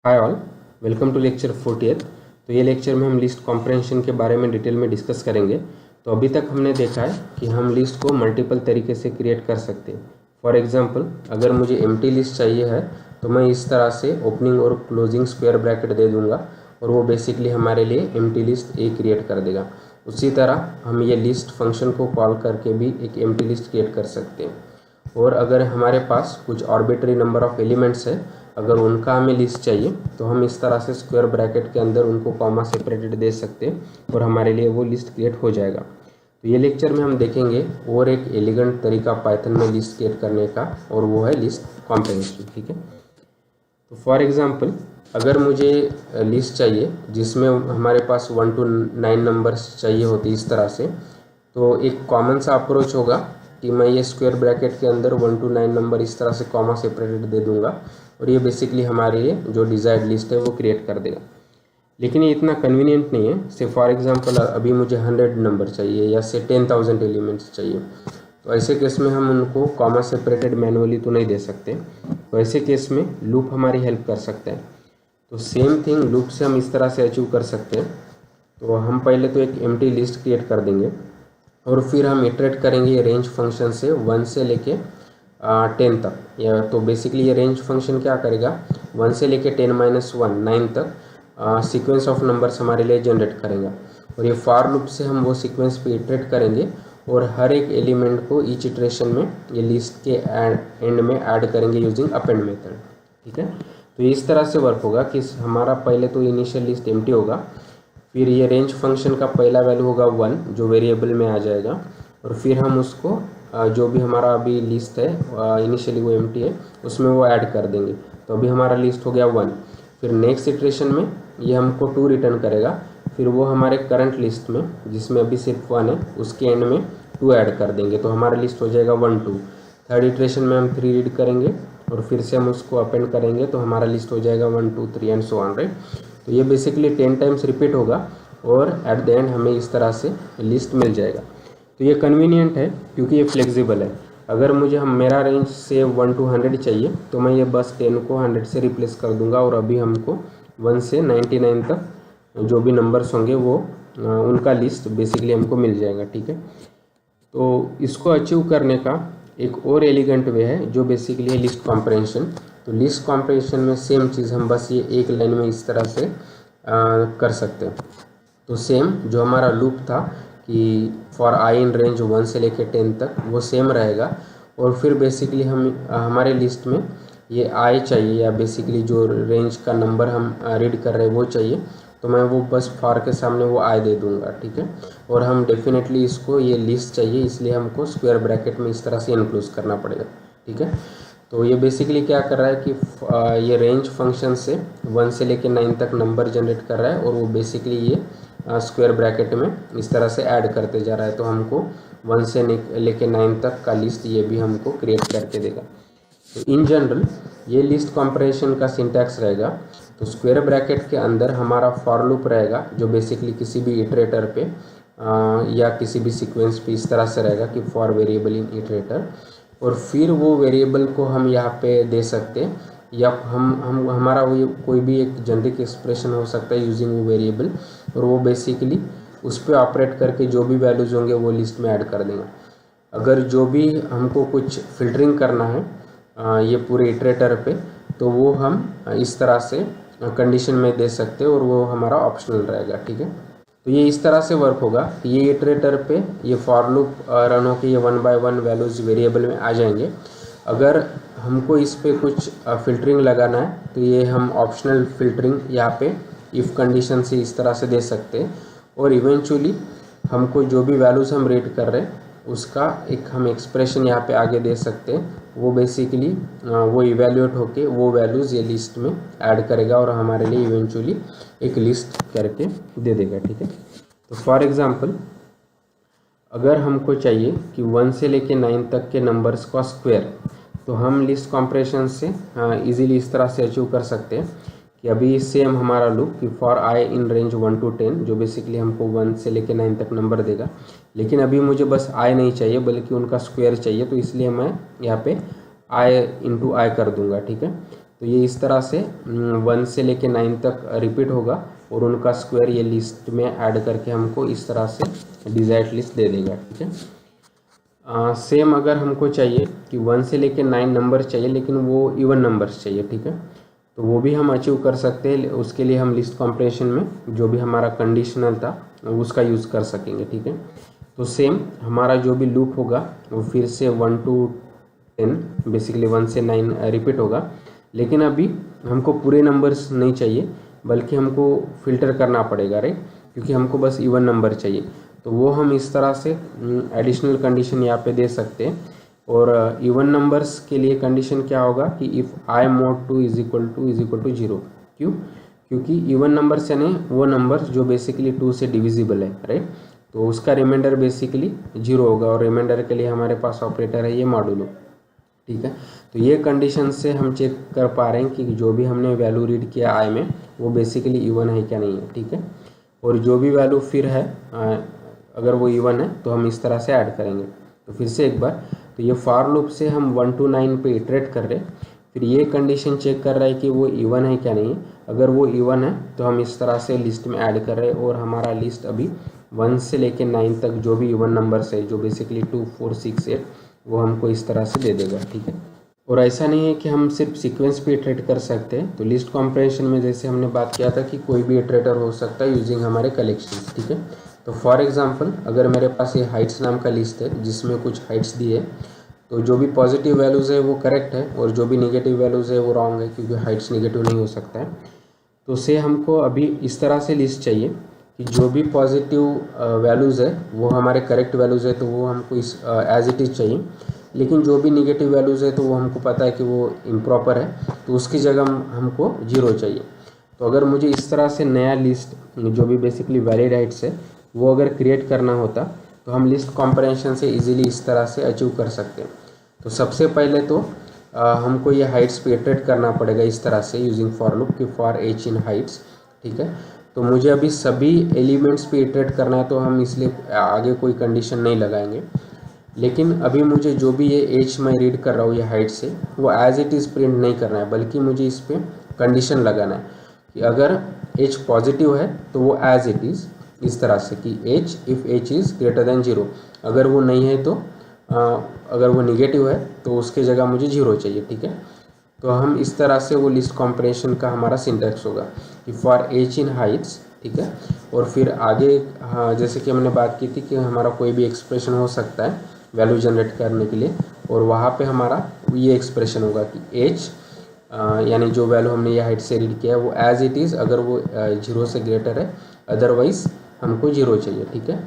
Hi all, welcome to lecture 48। तो ये lecture में हम लिस्ट कॉम्प्रहेंशन के बारे में डिटेल में डिस्कस करेंगे। तो अभी तक हमने देखा है कि हम लिस्ट को मल्टीपल तरीके से क्रिएट कर सकते हैं। फॉर एग्जांपल, अगर मुझे एम्प्टी लिस्ट चाहिए है तो मैं इस तरह से ओपनिंग और क्लोजिंग स्क्वायर ब्रैकेट दे दूंगा और वो बेसिकली हमारे लिए एम्प्टी लिस्ट ए क्रिएट कर देगा। उसी तरह हम ये लिस्ट फंक्शन को कॉल करके भी एक एम्प्टी लिस्ट क्रिएट कर सकते हैं। और अगर हमारे पास कुछ आर्बिट्ररी नंबर ऑफ एलिमेंट्स है, अगर उनका हमें लिस्ट चाहिए तो हम इस तरह से स्क्वायर ब्रैकेट के अंदर उनको कॉमा सेपरेटेड दे सकते हैं और हमारे लिए वो लिस्ट क्रिएट हो जाएगा। तो ये लेक्चर में हम देखेंगे और एक एलिगेंट तरीका पाइथन में लिस्ट क्रिएट करने का, और वो है लिस्ट कॉम्प्रहेंशन। ठीक है, तो फॉर एग्जांपल, अगर मुझे लिस्ट चाहिए जिसमें हमारे पास 1 to 9 नंबर्स चाहिए होते इस तरह से, तो एक कॉमन सा अप्रोच होगा कि मैं ये स्क्वायर ब्रैकेट के अंदर 1 to 9 नंबर इस तरह से कॉमा सेपरेटेड दे दूंगा और ये बेसिकली हमारे लिए जो डिज़ायर्ड लिस्ट है वो क्रिएट कर देगा। लेकिन ये इतना कन्वीनियंट नहीं है। से फॉर एग्जांपल, अभी मुझे 100 नंबर चाहिए या से 10,000 एलिमेंट्स चाहिए, तो ऐसे केस में हम उनको कॉमा सेपरेटेड मैनुअली तो नहीं दे सकते। तो ऐसे केस में लूप हमारी हेल्प कर सकते हैं। तो सेम थिंग लूप से हम इस तरह से अचीव कर सकते हैं। तो हम पहले तो एक एम्प्टी लिस्ट क्रिएट कर देंगे और फिर हम इटरेट करेंगे ये रेंज फंक्शन से 1 से लेके 10 तक। या तो बेसिकली ये रेंज फंक्शन क्या करेगा, 1 से लेके 10-1 9 तक सीक्वेंस ऑफ नंबर्स हमारे लिए जनरेट करेगा। और ये फॉर लूप से हम वो सीक्वेंस पे इटरेट करेंगे और हर एक एलिमेंट को ईच इटरेशन में ये लिस्ट के एंड में ऐड करेंगे यूजिंग अपेंड मेथड। ठीक है, तो इस तरह से वर्क होगा कि हमारा पहले तो इनिशियल लिस्ट एम्प्टी होगा, फिर ये रेंज फंक्शन का पहला वैल्यू होगा 1 जो वेरिएबल में आ जाएगा, और फिर हम उसको जो भी हमारा अभी लिस्ट है इनिशियली वो एम्प्टी है उसमें वो ऐड कर देंगे। तो अभी हमारा लिस्ट हो गया 1। फिर नेक्स्ट इटरेशन में ये हमको 2 रिटर्न करेगा, फिर वो हमारे करंट लिस्ट में जिसमें अभी सिर्फ 1 है उसके एंड में 2 ऐड कर देंगे, तो हमारा लिस्ट हो जाएगा 1 2। थर्ड इटरेशन में हम 3 रीड करेंगे और फिर से हम उसको अपेंड करेंगे, तो हमारा लिस्ट हो जाएगा 1 2 3 एंड सो ऑन, राइट। तो ये बेसिकली 10 टाइम्स रिपीट होगा और एट द एंड हमें इस तरह से लिस्ट मिल जाएगा। तो ये कन्वीनियंट है क्योंकि ये फ्लेक्सिबल है। अगर मुझे मेरा रेंज से 1 to 100 चाहिए तो मैं ये बस 10 को 100 से रिप्लेस कर दूंगा और अभी हमको 1 से 99 तक जो भी नंबर्स होंगे वो उनका लिस्ट बेसिकली हमको मिल जाएगा। ठीक है, तो इसको अचीव करने का एक और एलिगेंट वे है जो बेसिकली है लिस्ट कॉम्प्रहेंशन। तो लिस्ट कॉम्प्रहेंशन में सेम चीज़ हम बस ये एक लाइन में इस तरह से कर सकते हैं। तो सेम जो हमारा लूप था कि फॉर आई इन रेंज 1 से लेके 10 तक, वो सेम रहेगा। और फिर बेसिकली हम हमारे लिस्ट में ये आई चाहिए या बेसिकली जो रेंज का नंबर हम रीड कर रहे हैं वो चाहिए, तो मैं वो बस फॉर के सामने वो आई दे दूंगा। ठीक है, और हम डेफिनेटली इसको ये लिस्ट चाहिए इसलिए हमको स्क्वायर ब्रैकेट में इस तरह से इनक्लूज करना पड़ेगा। ठीक है, तो ये बेसिकली क्या कर रहा है कि ये रेंज फंक्शन से 1 से लेके 9 तक नंबर जनरेट कर रहा है और वो बेसिकली ये स्क्वायर ब्रैकेट में इस तरह से ऐड करते जा रहा है। तो हमको 1 से लेके 9 तक का लिस्ट ये भी हमको क्रिएट करके देगा। तो इन जनरल ये लिस्ट कॉम्प्रहेंशन का सिंटैक्स रहेगा। तो स्क्वायर ब्रैकेट के अंदर हमारा फॉर लूप रहेगा जो बेसिकली किसी भी इटरेटर पे या किसी भी सीक्वेंस पे इस तरह से रहेगा कि फॉर वेरिएबल इन इटरेटर, और फिर वो वेरिएबल को हम यहाँ पे दे सकते हैं या हम हमारा वो कोई भी एक जेनरिक एक्सप्रेशन हो सकता है यूजिंग वो वेरिएबल, और वो बेसिकली उस पर ऑपरेट करके जो भी वैल्यूज होंगे वो लिस्ट में ऐड कर देंगे। अगर जो भी हमको कुछ फिल्टरिंग करना है ये पूरे इटरेटर पे, तो वो हम इस तरह से कंडीशन में दे सकते हैं और वो हमारा ऑप्शनल रहेगा। ठीक है, तो ये इस तरह से वर्क होगा कि ये इटरेटर पे ये फॉर लूप रन होकर ये 1 by 1 वैल्यूज़ वेरिएबल में आ जाएंगे। अगर हमको इस पे कुछ फ़िल्टरिंग लगाना है तो ये हम ऑप्शनल फ़िल्टरिंग यहाँ पे इफ़ कंडीशन से इस तरह से दे सकते हैं, और इवेंचुअली हमको जो भी वैल्यूज़ हम रीड कर रहे हैं उसका एक हम एक्सप्रेशन यहाँ पे आगे दे सकते हैं। वो बेसिकली वो इवेल्यूएट होके वो वैल्यूज़ ये लिस्ट में ऐड करेगा और हमारे लिए इवेंचुअली एक लिस्ट करके दे देगा। ठीक है, तो फॉर एग्जांपल, अगर हमको चाहिए कि 1 से लेके 9 तक के नंबर्स का स्क्वायर, तो हम लिस्ट कॉम्प्रहेंशन से इजीली इस तरह से अचीव कर सकते हैं कि अभी सेम हमारा लूप कि for I in range 1 to 10 जो बेसिकली हमको 1 से लेके 9 तक नंबर देगा, लेकिन अभी मुझे बस आई नहीं चाहिए बल्कि उनका स्क्वायर चाहिए, तो इसलिए मैं यहाँ पे आई इंटू आई कर दूंगा। ठीक है, तो तो ये इस तरह से 1 से लेके 9 तक रिपीट होगा और उनका स्क्वायर ये लिस्ट में ऐड करके हमको इस तरह से डिजायर्ड लिस्ट दे देगा। ठीक है। सेम अगर हमको चाहिए कि 1 से लेके 9 नंबर चाहिए लेकिन वो इवन नंबर्स चाहिए, ठीक है, तो वो भी हम अचीव कर सकते हैं। उसके लिए हम लिस्ट कॉम्प्रेशन में जो भी हमारा कंडीशनल था उसका यूज़ कर सकेंगे। ठीक है, तो सेम हमारा जो भी लूप होगा वो फिर से 1 to 10 बेसिकली 1 से 9 रिपीट होगा, लेकिन अभी हमको पूरे नंबर्स नहीं चाहिए बल्कि हमको फ़िल्टर करना पड़ेगा, राइट, क्योंकि हमको बस इवन नंबर चाहिए। तो वो हम इस तरह से एडिशनल कंडीशन यहाँ पे दे सकते हैं। और इवन नंबर्स के लिए कंडीशन क्या होगा कि if I mod 2 is equal to 0। क्यों? क्योंकि इवन नंबर्स यानी वो नंबर्स जो बेसिकली 2 से डिविजिबल है, राइट, तो उसका रिमाइंडर बेसिकली 0 होगा और रिमाइंडर के लिए हमारे पास ऑपरेटर है ये मॉडुलो। ठीक है, तो ये कंडीशन से हम चेक कर पा रहे हैं कि जो भी हमने वैल्यू रीड किया आई में वो बेसिकली इवन है क्या नहीं है। ठीक है, और जो भी वैल्यू फिर है अगर वो इवन है तो हम इस तरह से ऐड करेंगे। तो फिर से एक बार, तो ये फॉर लूप से हम 1 to 9 पे इटरेट कर रहे हैं, फिर ये कंडीशन चेक कर रहा है कि वो इवन है क्या नहीं है। अगर वो इवन है तो हम इस तरह से लिस्ट में ऐड कर रहे हैं और हमारा लिस्ट अभी 1 से लेके 9 तक जो भी इवन नंबर्स है जो बेसिकली 2, 4, 6, 8 वो हमको इस तरह से दे देगा। ठीक है, और ऐसा नहीं है कि हम सिर्फ सीक्वेंस पे इटरेट कर सकते हैं। तो लिस्ट कॉम्प्रेशन में जैसे हमने बात किया था कि कोई भी इटरेटर हो सकता है यूजिंग हमारे कलेक्शंस। ठीक है, तो फॉर एग्जांपल अगर मेरे पास ये हाइट्स नाम का लिस्ट है जिसमें कुछ हाइट्स दी है, तो जो भी पॉजिटिव वैल्यूज़ है वो करेक्ट है और जो भी निगेटिव वैल्यूज़ है वो रॉन्ग है, क्योंकि हाइट्स निगेटिव नहीं हो सकता है। तो से हमको अभी इस तरह से लिस्ट चाहिए कि जो भी पॉजिटिव वैल्यूज़ है वो हमारे करेक्ट वैल्यूज़ है तो वो हमको इस एज इट इज़ चाहिए, लेकिन जो भी निगेटिव वैल्यूज़ है तो वो हमको पता है कि वो इम्प्रॉपर है तो उसकी जगह हमको 0 चाहिए। तो अगर मुझे इस तरह से नया लिस्ट जो भी बेसिकली वैलिड हाइट्स है वो अगर क्रिएट करना होता तो हम लिस्ट कॉम्प्रेंशन से इजीली इस तरह से अचीव कर सकते हैं। तो सबसे पहले तो हमको ये हाइट्स पे इटरेट करना पड़ेगा इस तरह से यूजिंग फॉर लूप कि फॉर एच इन हाइट्स। ठीक है, तो मुझे अभी सभी एलिमेंट्स पे इटरेट करना है तो हम इसलिए आगे कोई कंडीशन नहीं लगाएंगे, लेकिन अभी मुझे जो भी ये एच मैं रीड कर रहा हूँ ये हाइट से वो एज इट इज़ प्रिंट नहीं करना है, बल्कि मुझे इस पर कंडीशन लगाना है कि अगर एच पॉजिटिव है तो वो एज इट इज़ इस तरह से कि H if H is greater than 0, अगर वो नहीं है तो अगर वो निगेटिव है तो उसके जगह मुझे 0 चाहिए। ठीक है, तो हम इस तरह से वो लिस्ट कॉम्प्रेशन का हमारा सिंटैक्स होगा कि फॉर एच इन हाइट्स। ठीक है, और फिर आगे हाँ जैसे कि हमने बात की थी कि हमारा कोई भी एक्सप्रेशन हो सकता है वैल्यू जनरेट करने के लिए, और वहाँ पे हमारा ये एक्सप्रेशन होगा कि एच यानी जो वैल्यू हमने ये हाइट से रीड किया है वो एज इट इज़ अगर वो 0 से ग्रेटर है, अदरवाइज़ हमको 0 चाहिए। ठीक है,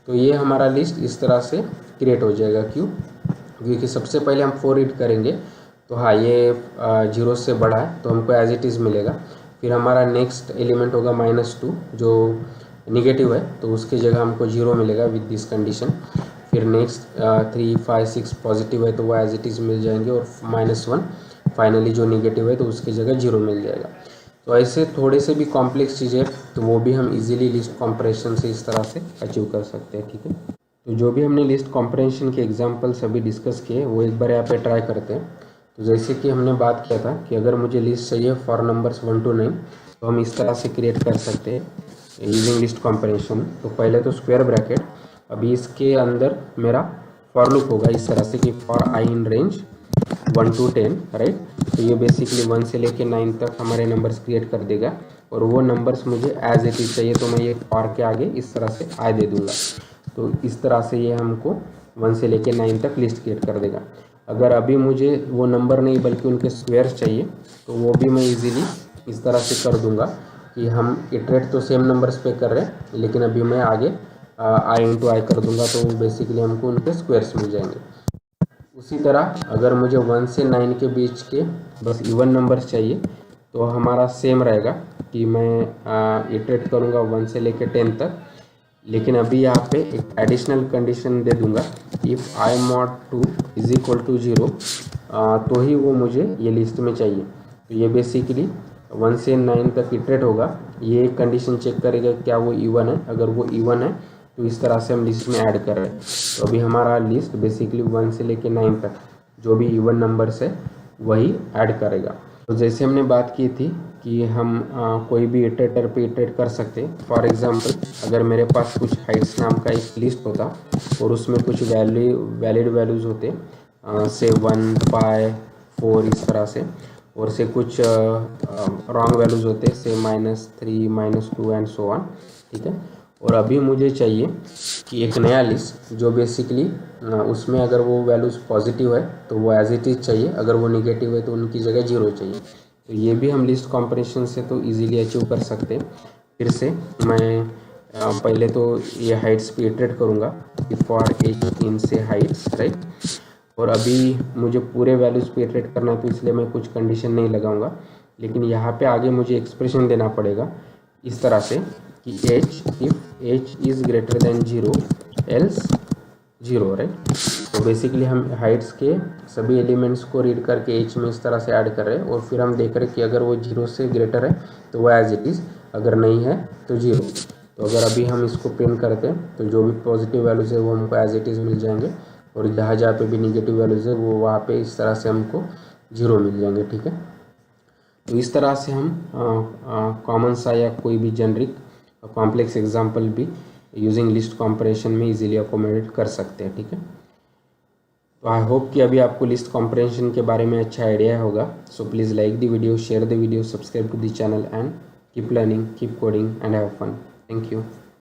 तो ये हमारा लिस्ट इस तरह से क्रिएट हो जाएगा। क्यों? क्योंकि सबसे पहले हम 4 रीड करेंगे तो हाँ ये 0 से बड़ा है तो हमको एज इट इज़ मिलेगा। फिर हमारा नेक्स्ट एलिमेंट होगा -2 जो निगेटिव है तो उसकी जगह हमको 0 मिलेगा विद दिस कंडीशन। फिर नेक्स्ट 3, 5, 6 पॉजिटिव है तो वो एज इट इज़ मिल जाएंगे, और -1 फाइनली जो निगेटिव है तो उसकी जगह 0 मिल जाएगा। तो ऐसे थोड़े से भी कॉम्प्लेक्स चीज़ें तो वो भी हम इजीली लिस्ट कॉम्प्रेशन से इस तरह से अचीव कर सकते हैं। ठीक है, तो जो भी हमने लिस्ट कॉम्प्रेशन के एग्जांपल्स अभी डिस्कस किए वो एक बार यहाँ पे ट्राई करते हैं। तो जैसे कि हमने बात किया था कि अगर मुझे लिस्ट चाहिए फॉर नंबर्स 1 to 9 तो हम इस तरह से क्रिएट कर सकते हैं यूजिंग लिस्ट कॉम्प्रेशन। तो पहले तो स्क्वायर ब्रैकेट, अभी इसके अंदर मेरा फॉर लूप होगा इस तरह से कि for I in range 1 to 10, right. तो ये बेसिकली 1 से लेके 9 तक हमारे नंबर्स क्रिएट कर देगा, और वो नंबर्स मुझे एज इट इज चाहिए तो मैं ये फॉर के आगे इस तरह से आई दे दूंगा। तो इस तरह से ये हमको 1 से लेके 9 तक लिस्ट क्रिएट कर देगा। अगर अभी मुझे वो नंबर नहीं बल्कि उनके स्क्वायर्स चाहिए तो वो भी मैं इजीली इस तरह से कर दूंगा कि हम इटरेट तो सेम नंबर्स पे कर रहे हैं लेकिन अभी मैं आगे आई इंटू आई कर दूंगा तो बेसिकली हमको उनके स्क्वायर्स मिल जाएंगे। उसी तरह अगर मुझे 1 से 9 के बीच के बस इवन नंबर्स चाहिए तो हमारा सेम रहेगा कि मैं इटरेट करूँगा 1 से लेके 10 तक, लेकिन अभी यहाँ पे एक एडिशनल कंडीशन दे दूंगा if I mod 2 is equal to 0 तो ही वो मुझे ये लिस्ट में चाहिए। तो ये बेसिकली 1 से 9 तक इटरेट होगा, ये कंडीशन चेक करेगा क्या वो इवन है, अगर वो इवन है तो इस तरह से हम लिस्ट में ऐड कर रहे हैं। तो अभी हमारा लिस्ट बेसिकली 1 से लेके 9 तक जो भी इवन नंबर्स है वही ऐड करेगा। तो जैसे हमने बात की थी कि हम कोई भी इटरेटर पे इटरेट कर सकते। फॉर एग्जांपल अगर मेरे पास कुछ हाइट्स नाम का एक लिस्ट होता और उसमें कुछ वैलिड वैल्यूज़ होते से 1, 5, 4 इस तरह से, और से कुछ रॉन्ग वैल्यूज़ होते से -3, -2 एंड सो ऑन, ठीक है। और अभी मुझे चाहिए कि एक नया लिस्ट जो बेसिकली उसमें अगर वो वैल्यूज़ पॉजिटिव है तो वो एज इट इज़ चाहिए, अगर वो निगेटिव है तो उनकी जगह 0 चाहिए। तो ये भी हम लिस्ट कॉम्प्रेशन से तो इजीली अचीव कर सकते हैं। फिर से मैं पहले तो ये हाइट्स पे इटरेट करूँगा कि फॉर एच इन से हाइट्स, राइट। और अभी मुझे पूरे वैल्यूज़ पे इटरेट करना है तो इसलिए मैं कुछ कंडीशन नहीं लगाऊंगा, लेकिन यहाँ पे आगे मुझे एक्सप्रेशन देना पड़ेगा इस तरह से कि h if h is greater than 0 else 0, right. तो बेसिकली हम हाइट्स के सभी एलिमेंट्स को रीड करके h में इस तरह से ऐड कर रहे हैं और फिर हम देख रहे हैं कि अगर वो 0 से ग्रेटर है तो वो एज इट इज़, अगर नहीं है तो 0। तो अगर अभी हम इसको प्रिंट करते हैं तो जो भी पॉजिटिव वैल्यूज़ है वो हमको एज इट इज़ मिल जाएंगे, और जहाँ जहाँ पे भी निगेटिव वैल्यूज़ है वो वहाँ पे इस तरह से हमको 0 मिल जाएंगे, ठीक है। तो इस तरह से हम कॉमन सा या कोई भी जेनरिक कॉम्प्लेक्स एग्जांपल भी यूजिंग लिस्ट कॉम्प्रेशन में इजीली अकोमोडेट कर सकते हैं, ठीक है। तो आई होप कि अभी आपको लिस्ट कॉम्प्रेशन के बारे में अच्छा आइडिया होगा। So please like the video, share the video, subscribe to the channel and keep learning, keep coding and have fun. Thank you.